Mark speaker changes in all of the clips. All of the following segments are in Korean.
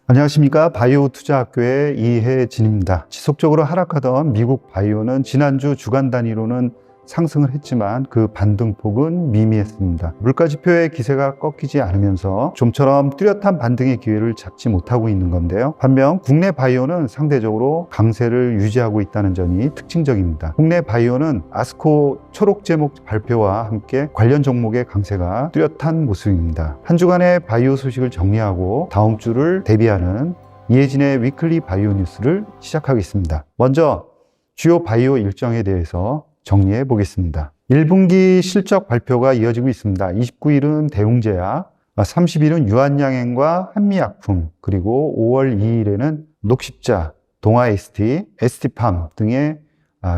Speaker 1: 안녕하십니까. 바이오 투자학교의 이혜진입니다. 지속적으로 하락하던 미국 바이오는 지난주 주간 단위로는 상승을 했지만 그 반등폭은 미미했습니다. 물가지표의 기세가 꺾이지 않으면서 좀처럼 뚜렷한 반등의 기회를 잡지 못하고 있는 건데요. 반면 국내 바이오는 상대적으로 강세를 유지하고 있다는 점이 특징적입니다. 국내 바이오는 아스코 초록 제목 발표와 함께 관련 종목의 강세가 뚜렷한 모습입니다. 한 주간의 바이오 소식을 정리하고 다음 주를 대비하는 이혜진의 위클리 바이오 뉴스를 시작하겠습니다. 먼저 주요 바이오 일정에 대해서 정리해 보겠습니다. 1분기 실적 발표가 이어지고 있습니다. 29일은 대웅제약, 30일은 유한양행과 한미약품, 그리고 5월 2일에는 녹십자, 동아ST, ST팜 등의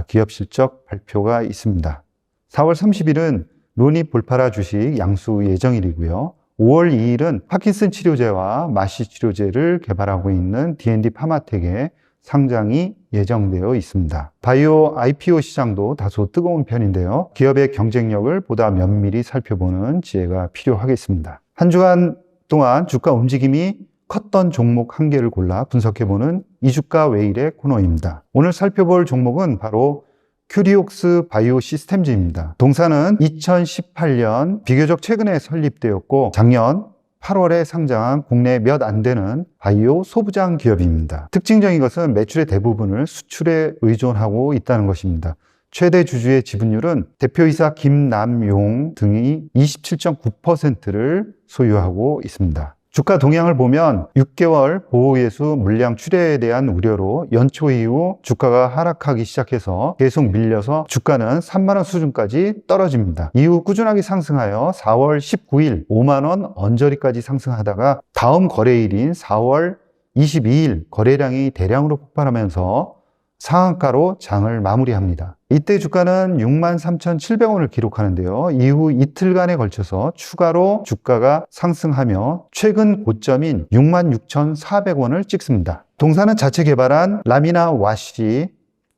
Speaker 1: 기업 실적 발표가 있습니다. 4월 30일은 로니 볼파라 주식 양수 예정일이고요. 5월 2일은 파킨슨 치료제와 마시 치료제를 개발하고 있는 D&D 파마텍의 상장이 예정되어 있습니다. 바이오 IPO 시장도 다소 뜨거운 편인데요. 기업의 경쟁력을 보다 면밀히 살펴보는 지혜가 필요하겠습니다. 한 주간 동안 주가 움직임이 컸던 종목 한 개를 골라 분석해보는 이주가 왜 이래 코너입니다. 오늘 살펴볼 종목은 바로 큐리옥스 바이오 시스템즈입니다. 동사는 2018년 비교적 최근에 설립되었고 작년 8월에 상장한 국내 몇 안 되는 바이오 소부장 기업입니다. 특징적인 것은 매출의 대부분을 수출에 의존하고 있다는 것입니다. 최대 주주의 지분율은 대표이사 김남용 등이 27.9%를 소유하고 있습니다. 주가 동향을 보면 6개월 보호예수 물량 출회에 대한 우려로 연초 이후 주가가 하락하기 시작해서 계속 밀려서 주가는 3만원 수준까지 떨어집니다. 이후 꾸준하게 상승하여 4월 19일 5만원 언저리까지 상승하다가 다음 거래일인 4월 22일 거래량이 대량으로 폭발하면서 상한가로 장을 마무리합니다. 이때 주가는 63,700원을 기록하는데요. 이후 이틀간에 걸쳐서 추가로 주가가 상승하며 최근 고점인 66,400원을 찍습니다. 동사는 자체 개발한 라미나 와시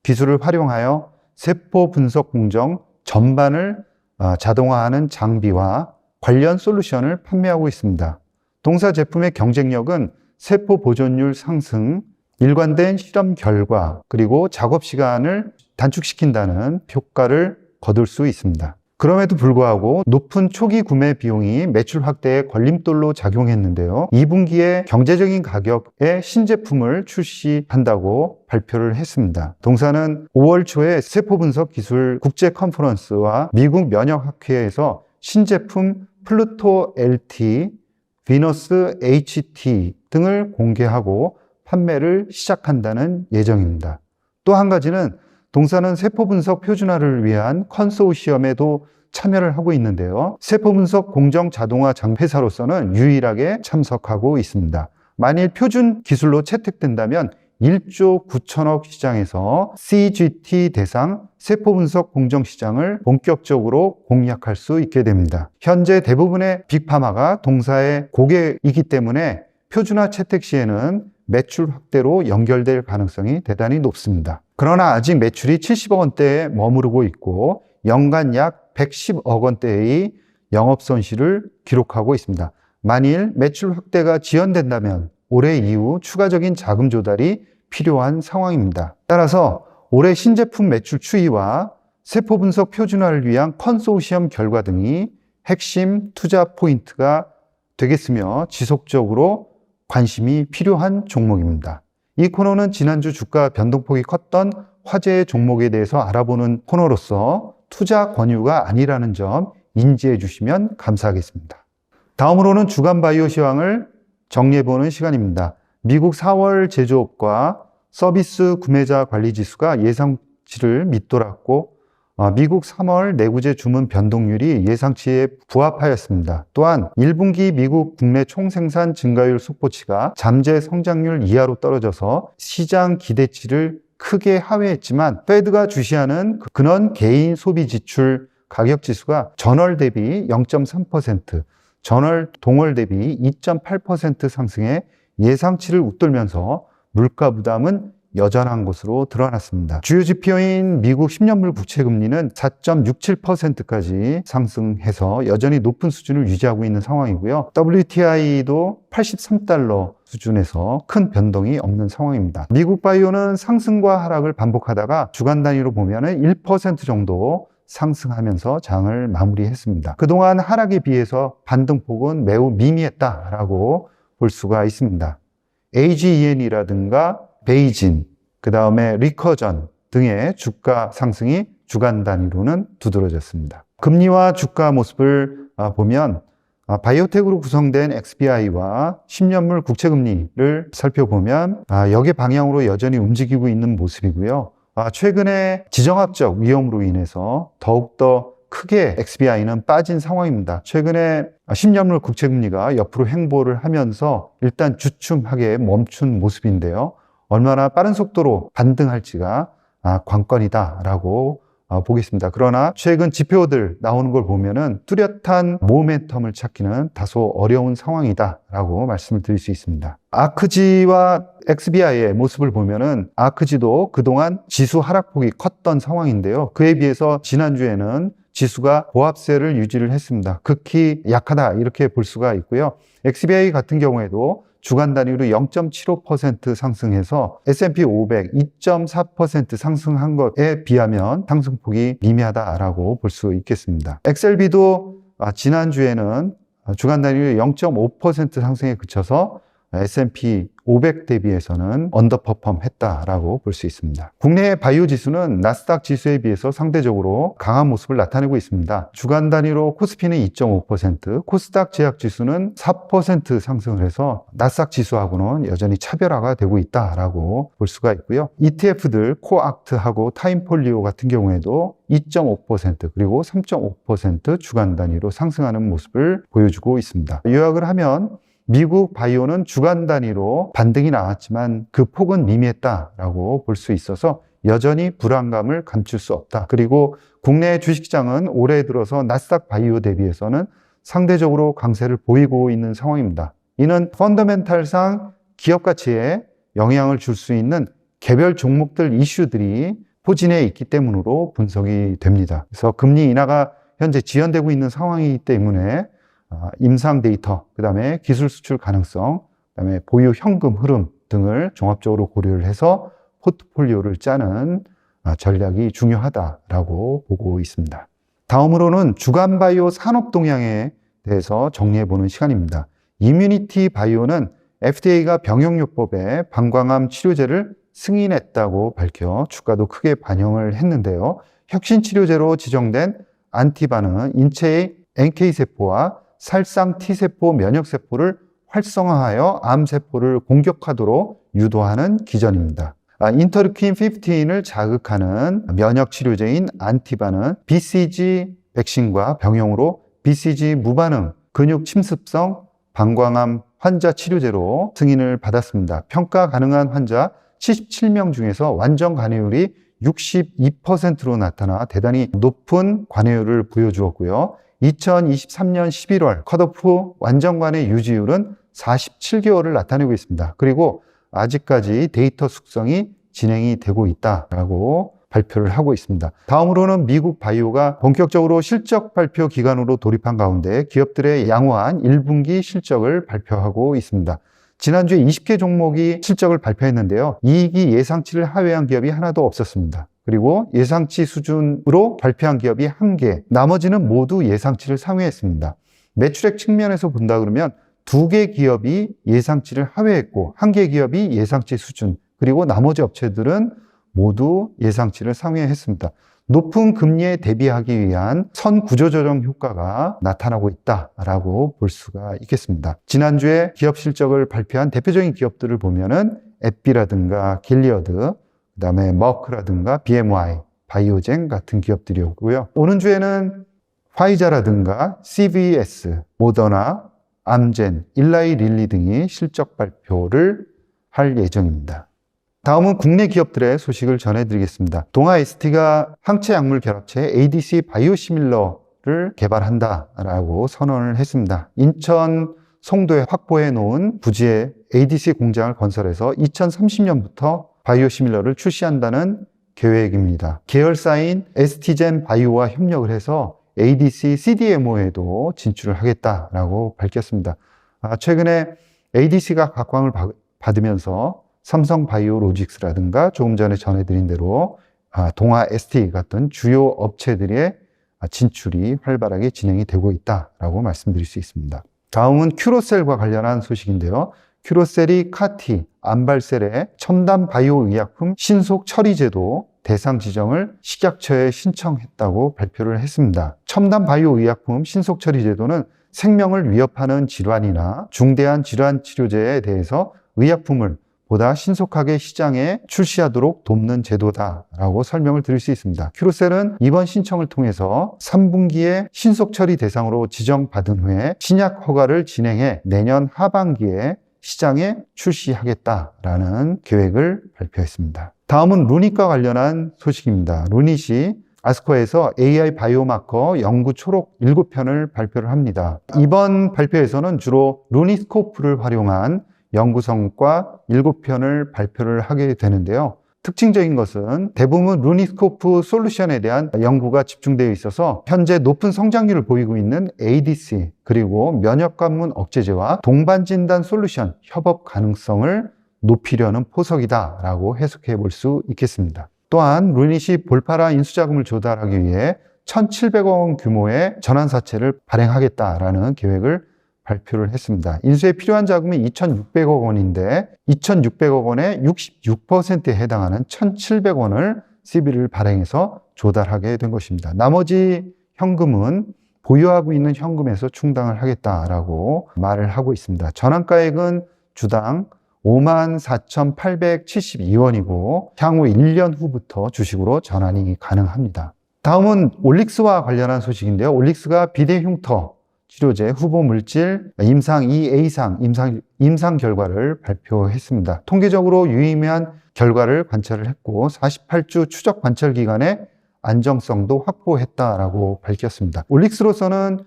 Speaker 1: 기술을 활용하여 세포 분석 공정 전반을 자동화하는 장비와 관련 솔루션을 판매하고 있습니다. 동사 제품의 경쟁력은 세포 보존율 상승, 일관된 실험 결과, 그리고 작업 시간을 단축시킨다는 효과를 거둘 수 있습니다. 그럼에도 불구하고 높은 초기 구매 비용이 매출 확대에 걸림돌로 작용했는데요. 2분기에 경제적인 가격의 신제품을 출시한다고 발표를 했습니다. 동사는 5월 초에 세포 분석 기술 국제 컨퍼런스와 미국 면역학회에서 신제품 플루토 LT, 비너스 HT 등을 공개하고 판매를 시작한다는 예정입니다. 또 한 가지는 동사는 세포 분석 표준화를 위한 컨소시엄에도 참여를 하고 있는데요. 세포 분석 공정 자동화 장회사로서는 유일하게 참석하고 있습니다. 만일 표준 기술로 채택된다면 1조 9천억 시장에서 CGT 대상 세포 분석 공정 시장을 본격적으로 공략할 수 있게 됩니다. 현재 대부분의 빅파마가 동사의 고객이기 때문에 표준화 채택 시에는 매출 확대로 연결될 가능성이 대단히 높습니다. 그러나 아직 매출이 70억 원대에 머무르고 있고 연간 약 110억 원대의 영업 손실을 기록하고 있습니다. 만일 매출 확대가 지연된다면 올해 이후 추가적인 자금 조달이 필요한 상황입니다. 따라서 올해 신제품 매출 추이와 세포 분석 표준화를 위한 컨소시엄 결과 등이 핵심 투자 포인트가 되겠으며 지속적으로 관심이 필요한 종목입니다. 이 코너는 지난주 주가 변동폭이 컸던 화제의 종목에 대해서 알아보는 코너로서 투자 권유가 아니라는 점 인지해 주시면 감사하겠습니다. 다음으로는 주간 바이오 시황을 정리해보는 시간입니다. 미국 4월 제조업과 서비스 구매자 관리 지수가 예상치를 밑돌았고 미국 3월 내구재 주문 변동률이 예상치에 부합하였습니다. 또한 1분기 미국 국내 총생산 증가율 속보치가 잠재 성장률 이하로 떨어져서 시장 기대치를 크게 하회했지만 페드가 주시하는 근원 개인 소비 지출 가격 지수가 전월 대비 0.3%, 전월 동월 대비 2.8% 상승해 예상치를 웃돌면서 물가 부담은 여전한 것으로 드러났습니다. 주요 지표인 미국 10년물 국채금리는 4.67%까지 상승해서 여전히 높은 수준을 유지하고 있는 상황이고요. WTI도 83달러 수준에서 큰 변동이 없는 상황입니다. 미국 바이오는 상승과 하락을 반복하다가 주간 단위로 보면은 1% 정도 상승하면서 장을 마무리했습니다. 그동안 하락에 비해서 반등폭은 매우 미미했다라고 볼 수가 있습니다. AGEN이라든가 베이진, 그 다음에 리커전 등의 주가 상승이 주간 단위로는 두드러졌습니다. 금리와 주가 모습을 보면 바이오텍으로 구성된 XBI와 10년물 국채금리를 살펴보면 역의 방향으로 여전히 움직이고 있는 모습이고요. 최근에 지정학적 위험으로 인해서 더욱더 크게 XBI는 빠진 상황입니다. 최근에 10년물 국채금리가 옆으로 횡보를 하면서 일단 주춤하게 멈춘 모습인데요. 얼마나 빠른 속도로 반등할지가 관건이다라고 보겠습니다. 그러나 최근 지표들 나오는 걸 보면은 뚜렷한 모멘텀을 찾기는 다소 어려운 상황이다라고 말씀을 드릴 수 있습니다. 아크지와 XBI의 모습을 보면은 아크지도 그동안 지수 하락폭이 컸던 상황인데요. 그에 비해서 지난주에는 지수가 보합세를 유지를 했습니다. 극히 약하다 이렇게 볼 수가 있고요. XBI 같은 경우에도 주간 단위로 0.75% 상승해서 S&P 500 2.4% 상승한 것에 비하면 상승폭이 미미하다라고 볼 수 있겠습니다. XLB도 지난주에는 주간 단위로 0.5% 상승에 그쳐서 S&P 500 대비해서는 언더퍼폼 했다라고 볼 수 있습니다. 국내 바이오 지수는 나스닥 지수에 비해서 상대적으로 강한 모습을 나타내고 있습니다. 주간 단위로 코스피는 2.5%, 코스닥 제약 지수는 4% 상승을 해서 나스닥 지수하고는 여전히 차별화가 되고 있다라고 볼 수가 있고요. ETF들 코악트하고 타임폴리오 같은 경우에도 2.5% 그리고 3.5% 주간 단위로 상승하는 모습을 보여주고 있습니다. 요약을 하면 미국 바이오는 주간 단위로 반등이 나왔지만 그 폭은 미미했다라고 볼 수 있어서 여전히 불안감을 감출 수 없다. 그리고 국내 주식시장은 올해 들어서 나스닥 바이오 대비해서는 상대적으로 강세를 보이고 있는 상황입니다. 이는 펀더멘탈상 기업 가치에 영향을 줄 수 있는 개별 종목들 이슈들이 포진해 있기 때문으로 분석이 됩니다. 그래서 금리 인하가 현재 지연되고 있는 상황이기 때문에 임상 데이터, 그 다음에 기술 수출 가능성, 그 다음에 보유 현금 흐름 등을 종합적으로 고려를 해서 포트폴리오를 짜는 전략이 중요하다라고 보고 있습니다. 다음으로는 주간 바이오 산업 동향에 대해서 정리해보는 시간입니다. 이뮤니티 바이오는 FDA가 병용요법에 방광암 치료제를 승인했다고 밝혀 주가도 크게 반영을 했는데요. 혁신 치료제로 지정된 안티바는 인체의 NK세포와 살상 T세포 면역세포를 활성화하여 암세포를 공격하도록 유도하는 기전입니다. 인터루킨 15을 자극하는 면역치료제인 안티바는 BCG 백신과 병용으로 BCG 무반응 근육 침습성 방광암 환자 치료제로 승인을 받았습니다. 평가 가능한 환자 77명 중에서 완전 관해율이 62%로 나타나 대단히 높은 관해율을 보여주었고요. 2023년 11월 컷오프 완전관의 유지율은 47개월을 나타내고 있습니다. 그리고 아직까지 데이터 숙성이 진행이 되고 있다라고 발표를 하고 있습니다. 다음으로는 미국 바이오가 본격적으로 실적 발표 기간으로 돌입한 가운데 기업들의 양호한 1분기 실적을 발표하고 있습니다. 지난주에 20개 종목이 실적을 발표했는데요. 이익이 예상치를 하회한 기업이 하나도 없었습니다. 그리고 예상치 수준으로 발표한 기업이 1개, 나머지는 모두 예상치를 상회했습니다. 매출액 측면에서 본다 그러면 2개 기업이 예상치를 하회했고 1개 기업이 예상치 수준, 그리고 나머지 업체들은 모두 예상치를 상회했습니다. 높은 금리에 대비하기 위한 선구조조정 효과가 나타나고 있다라고 볼 수가 있겠습니다. 지난주에 기업 실적을 발표한 대표적인 기업들을 보면은 에피라든가 길리어드, 그 다음에 머크라든가 BMY, 바이오젠 같은 기업들이었고요. 오는 주에는 화이자라든가 CVS, 모더나, 암젠, 일라이 릴리 등이 실적 발표를 할 예정입니다. 다음은 국내 기업들의 소식을 전해드리겠습니다. 동아 ST가 항체 약물 결합체 ADC 바이오시밀러를 개발한다라고 선언을 했습니다. 인천 송도에 확보해 놓은 부지에 ADC 공장을 건설해서 2030년부터 바이오시밀러를 출시한다는 계획입니다. 계열사인 ST젠 바이오와 협력을 해서 ADC CDMO에도 진출을 하겠다라고 밝혔습니다. 최근에 ADC가 각광을 받으면서 삼성 바이오로직스라든가 조금 전에 전해드린 대로 동아 ST 같은 주요 업체들의 진출이 활발하게 진행이 되고 있다라고 말씀드릴 수 있습니다. 다음은 큐로셀과 관련한 소식인데요. 큐로셀이 카티, 안발셀의 첨단 바이오 의약품 신속 처리제도 대상 지정을 식약처에 신청했다고 발표를 했습니다. 첨단 바이오 의약품 신속 처리제도는 생명을 위협하는 질환이나 중대한 질환 치료제에 대해서 의약품을 보다 신속하게 시장에 출시하도록 돕는 제도다라고 설명을 드릴 수 있습니다. 큐로셀은 이번 신청을 통해서 3분기에 신속 처리 대상으로 지정받은 후에 신약 허가를 진행해 내년 하반기에 시장에 출시하겠다라는 계획을 발표했습니다. 다음은 루닛과 관련한 소식입니다. 루닛이 아스코에서 AI 바이오마커 연구 초록 7편을 발표를 합니다. 이번 발표에서는 주로 루닛스코프를 활용한 연구 성과 7편을 발표를 하게 되는데요. 특징적인 것은 대부분 루닛스코프 솔루션에 대한 연구가 집중되어 있어서 현재 높은 성장률을 보이고 있는 ADC 그리고 면역관문 억제제와 동반진단 솔루션 협업 가능성을 높이려는 포석이다라고 해석해 볼 수 있겠습니다. 또한 루닛이 볼파라 인수자금을 조달하기 위해 1,700억 원 규모의 전환사채를 발행하겠다라는 계획을 발표를 했습니다. 인수에 필요한 자금이 2,600억 원인데 2,600억 원의 66%에 해당하는 1,700원을 CB를 발행해서 조달하게 된 것입니다. 나머지 현금은 보유하고 있는 현금에서 충당을 하겠다라고 말을 하고 있습니다. 전환가액은 주당 54,872원이고 향후 1년 후부터 주식으로 전환이 가능합니다. 다음은 올릭스와 관련한 소식인데요. 올릭스가 비대 흉터 치료제 후보 물질 임상 2A상 임상 결과를 발표했습니다. 통계적으로 유의미한 결과를 관찰을 했고 48주 추적 관찰 기간의 안정성도 확보했다라고 밝혔습니다. 올릭스로서는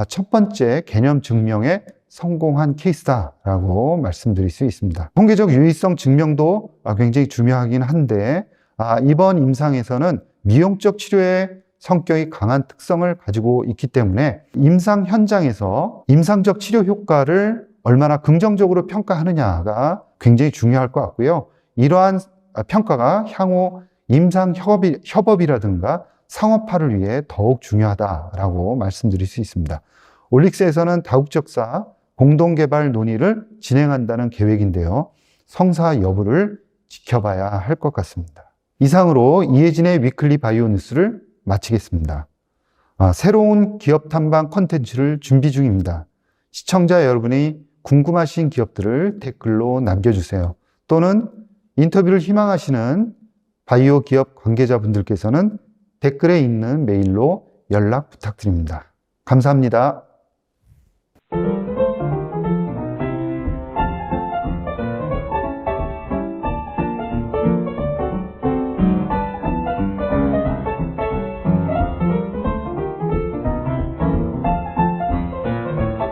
Speaker 1: 첫 번째 개념 증명에 성공한 케이스다라고 말씀드릴 수 있습니다. 통계적 유의성 증명도 굉장히 중요하긴 한데 이번 임상에서는 미용적 치료의 성격이 강한 특성을 가지고 있기 때문에 임상 현장에서 임상적 치료 효과를 얼마나 긍정적으로 평가하느냐가 굉장히 중요할 것 같고요. 이러한 평가가 향후 임상 협업이라든가 상업화를 위해 더욱 중요하다라고 말씀드릴 수 있습니다. 올릭스에서는 다국적사 공동개발 논의를 진행한다는 계획인데요. 성사 여부를 지켜봐야 할 것 같습니다. 이상으로 이혜진의 위클리 바이오 뉴스를 마치겠습니다. 새로운 기업 탐방 콘텐츠를 준비 중입니다. 시청자 여러분이 궁금하신 기업들을 댓글로 남겨주세요. 또는 인터뷰를 희망하시는 바이오 기업 관계자분들께서는 댓글에 있는 메일로 연락 부탁드립니다. 감사합니다.